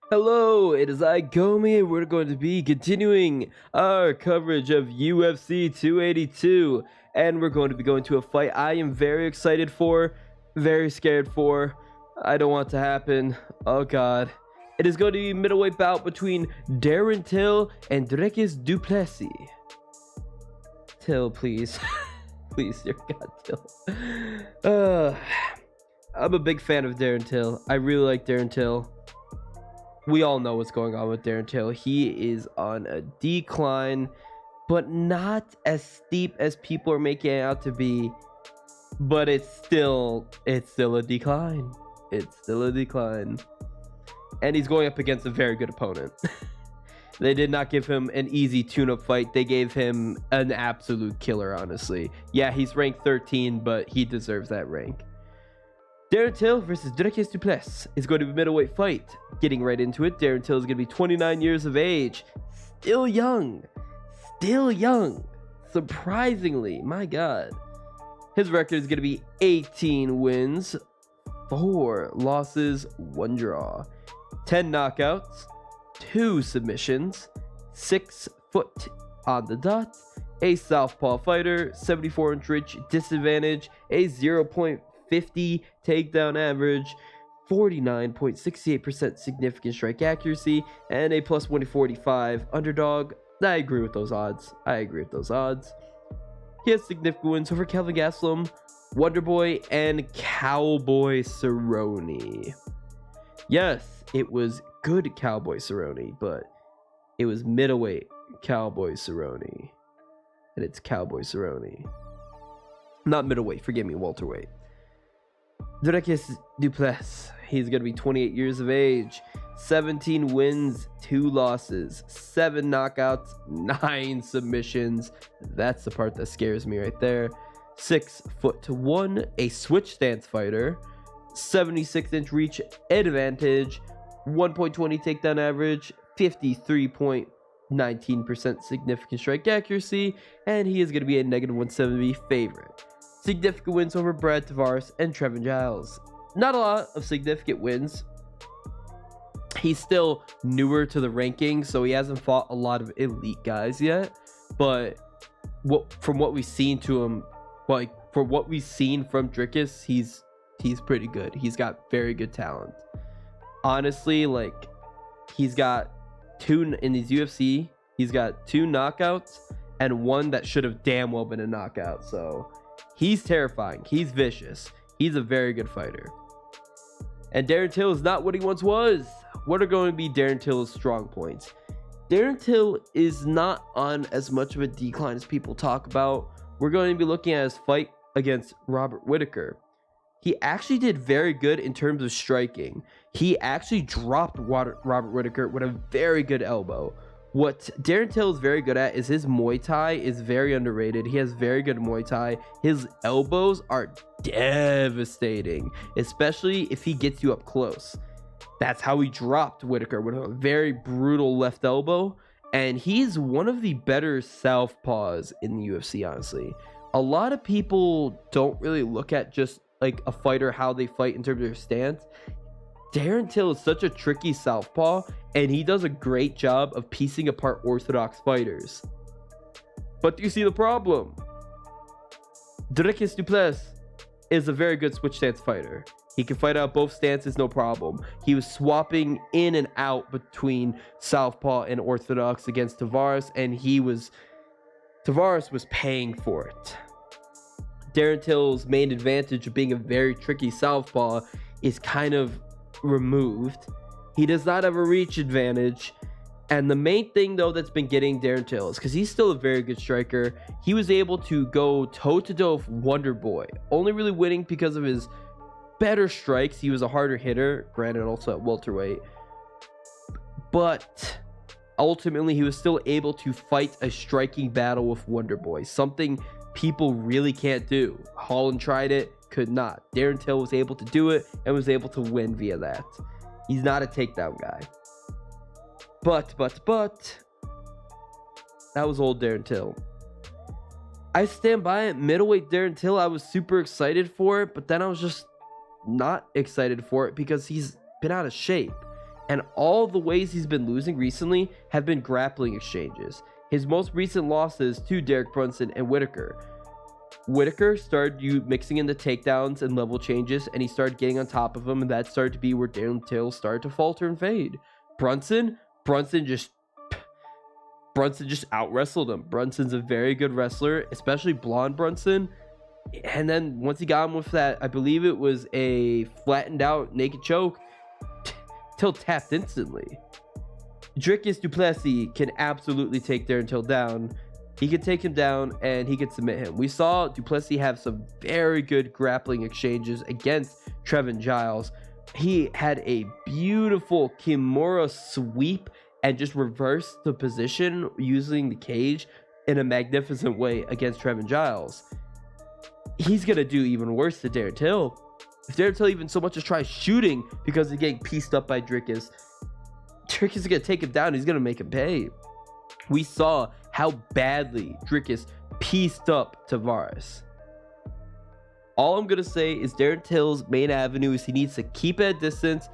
Hello, it is I, Gomi, and we're going to be continuing our coverage of UFC 282, and we're going to be going to a fight I am very excited for, very scared for. I don't want it to happen. Oh god. It is going to be a middleweight bout between Darren Till and Dricus Du Plessis. Till, please. Please, dear god, Till. I'm a big fan of Darren Till. I really like Darren Till. We all know what's going on with Darren Till. He is on a decline, but not as steep as people are making it out to be. But it's still a decline. It's still a decline. And he's going up against a very good opponent. They did not give him an easy tune-up fight. They gave him an absolute killer, honestly. Yeah, he's ranked 13, but he deserves that rank. Darren Till versus Dricus Du Plessis is going to be a middleweight fight. Getting right into it, Darren Till is going to be 29 years of age. Still young. Still young. Surprisingly, my god. His record is going to be 18 wins, 4 losses, 1 draw, 10 knockouts, 2 submissions, 6 foot on the dot, a southpaw fighter, 74-inch reach disadvantage, a 0.50 takedown average, 49.68% significant strike accuracy, and a plus 145 underdog. I agree with those odds. He has significant wins over Kelvin Gastelum, Wonderboy, and Cowboy Cerrone. Yes, it was good Cowboy Cerrone, but it was middleweight Cowboy Cerrone. And it's Cowboy Cerrone. Not middleweight, forgive me, welterweight. Dricus Du Plessis, he's going to be 28 years of age, 17 wins, 2 losses, 7 knockouts, 9 submissions. That's the part that scares me right there. 6'1", a switch stance fighter, 76-inch reach advantage, 1.20 takedown average, 53.19% significant strike accuracy, and he is going to be a -170 favorite. Significant wins over Brad Tavares and Trevin Giles. Not a lot of significant wins. He's still newer to the rankings, so he hasn't fought a lot of elite guys yet. But from what we've seen to him, from what we've seen from Dricus, he's pretty good. He's got very good talent. Honestly, he's got 2 in his UFC. He's got 2 knockouts and 1 that should have damn well been a knockout. So he's terrifying. He's vicious. He's a very good fighter. And Darren Till is not what he once was. What are going to be Darren Till's strong points? Darren Till is not on as much of a decline as people talk about. We're going to be looking at his fight against Robert Whittaker. He actually did very good in terms of striking. He actually dropped Robert Whittaker with a very good elbow. What Darren Till is very good at is his Muay Thai is very underrated. He has very good Muay Thai. His elbows are devastating, especially if he gets you up close. That's how he dropped Whittaker, with a very brutal left elbow. And he's one of the better southpaws in the UFC, honestly. A lot of people don't really look at just like a fighter, how they fight in terms of their stance. Darren Till is such a tricky southpaw, and he does a great job of piecing apart orthodox fighters. But do you see the problem? Dricus Du Plessis is a very good switch stance fighter. He can fight out both stances, no problem. He was swapping in and out between southpaw and orthodox against Tavares, and Tavares was paying for it. Darren Till's main advantage of being a very tricky southpaw is kind of removed. He does not have a reach advantage. And the main thing, though, that's been getting Darren Till is because he's still a very good striker. He was able to go toe-to-toe with Wonderboy, only really winning because of his better strikes. He was a harder hitter, granted also at welterweight. But ultimately, he was still able to fight a striking battle with Wonderboy, something people really can't do. Holland tried it, could not. Darren Till was able to do it and was able to win via that. He's not a takedown guy. But that was old Darren Till. I stand by it. Middleweight Darren Till, I was super excited for it, but then I was just not excited for it because he's been out of shape. And all the ways he's been losing recently have been grappling exchanges. His most recent losses to Derek Brunson and Whitaker. Whitaker started mixing in the takedowns and level changes, and he started getting on top of him, and that started to be where Darren Till started to falter and fade. Brunson just out wrestled him. Brunson's a very good wrestler, especially blonde Brunson. And then once he got him with that, I believe it was a flattened out naked choke, Till tapped instantly. Dricus Du Plessis can absolutely take Darren Till down. He could take him down and he could submit him. We saw Du Plessis have some very good grappling exchanges against Trevin Giles. He had a beautiful Kimura sweep and just reversed the position using the cage in a magnificent way against Trevin Giles. He's going to do even worse to Darren Till. If Darren Till even so much as tries shooting because he's getting pieced up by Dricus is going to take him down. He's going to make him pay. We saw how badly Dricus pieced up Tavares. All I'm going to say is Darren Till's main avenue is he needs to keep at distance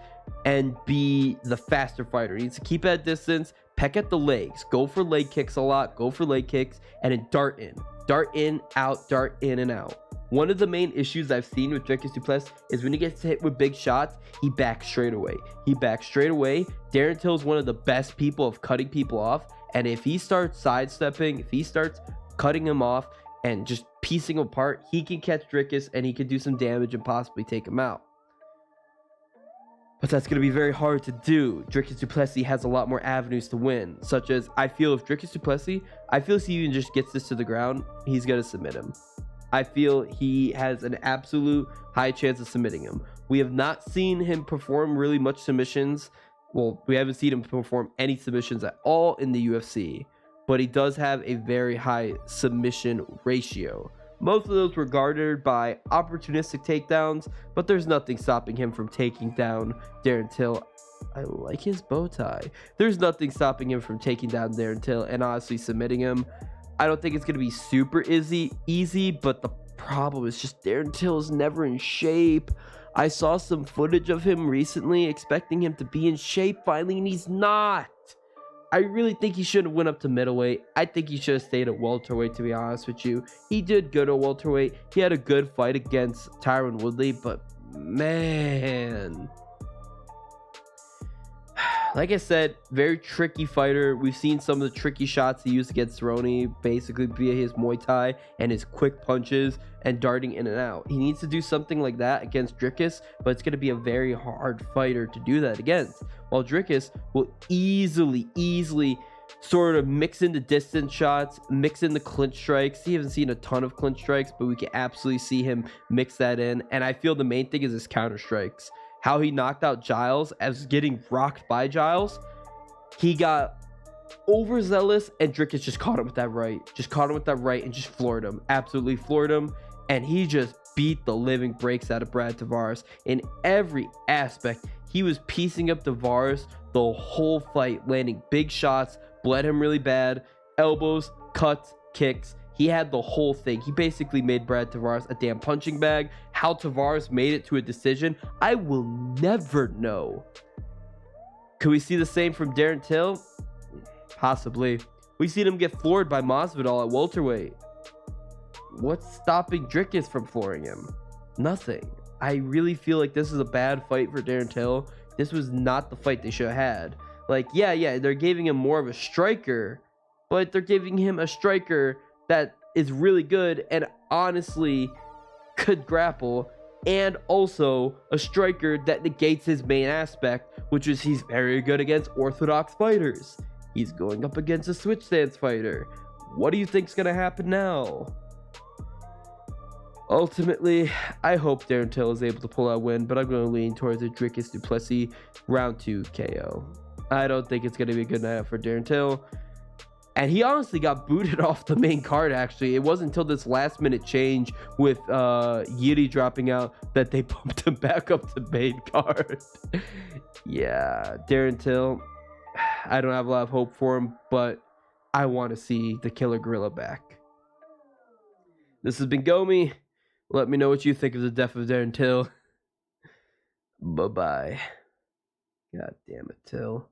and be the faster fighter. He needs to keep at distance, peck at the legs, go for leg kicks a lot, and then dart in. Dart in, out, dart in and out. One of the main issues I've seen with Dricus Du Plessis is when he gets hit with big shots, he backs straight away. Darren Till is one of the best people of cutting people off. And if he starts sidestepping, if he starts cutting him off and just piecing him apart, he can catch Dricus and he can do some damage and possibly take him out. But that's going to be very hard to do. Dricus Du Plessis has a lot more avenues to win, such as I feel if Dricus Du Plessis, if he even just gets this to the ground, he's going to submit him. I feel he has an absolute high chance of submitting him. We have not seen him perform really much submissions. Well, we haven't seen him perform any submissions at all in the UFC, but he does have a very high submission ratio. Most of those were garnered by opportunistic takedowns, but there's nothing stopping him from taking down Darren Till. I like his bow tie. There's nothing stopping him from taking down Darren Till and honestly submitting him. I don't think it's going to be super easy, but the problem is just Darren Till is never in shape. I saw some footage of him recently expecting him to be in shape finally, and he's not. I really think he should have went up to middleweight. I think he should have stayed at welterweight, to be honest with you. He did good at welterweight. He had a good fight against Tyron Woodley, but man, like I said, very tricky fighter. We've seen some of the tricky shots he used against Cerrone, basically via his Muay Thai and his quick punches and darting in and out. He needs to do something like that against Dricus, but it's going to be a very hard fighter to do that against. While Dricus will easily sort of mix in the distance shots, mix in the clinch strikes. He hasn't seen a ton of clinch strikes, but we can absolutely see him mix that in. And I feel the main thing is his counter strikes. How he knocked out Giles as getting rocked by Giles. He got overzealous and Dricus just caught him with that right. And just floored him. Absolutely floored him. And he just beat the living breaks out of Brad Tavares in every aspect. He was piecing up Tavares the whole fight, landing big shots, bled him really bad, elbows, cuts, kicks. He had the whole thing. He basically made Brad Tavares a damn punching bag. How Tavares made it to a decision, I will never know. Could we see the same from Darren Till? Possibly. We've seen him get floored by Masvidal at welterweight. What's stopping Dricus from flooring him? Nothing. I really feel like this is a bad fight for Darren Till. This was not the fight they should have had. Like, yeah, they're giving him more of a striker, but they're giving him a striker that is really good and honestly could grapple, and also a striker that negates his main aspect, which is he's very good against orthodox fighters. He's going up against a switch stance fighter. What do you think's gonna happen now? Ultimately, I hope Darren Till is able to pull out a win, but I'm going to lean towards the Dricus Du Plessis round 2 KO. I don't think it's going to be a good night for Darren Till. And he honestly got booted off the main card, actually. It wasn't until this last-minute change with Yiri dropping out that they bumped him back up to main card. Yeah, Darren Till, I don't have a lot of hope for him, but I want to see the Killer Gorilla back. This has been Gomi. Let me know what you think of the death of Darren Till. Bye-bye. God damn it, Till.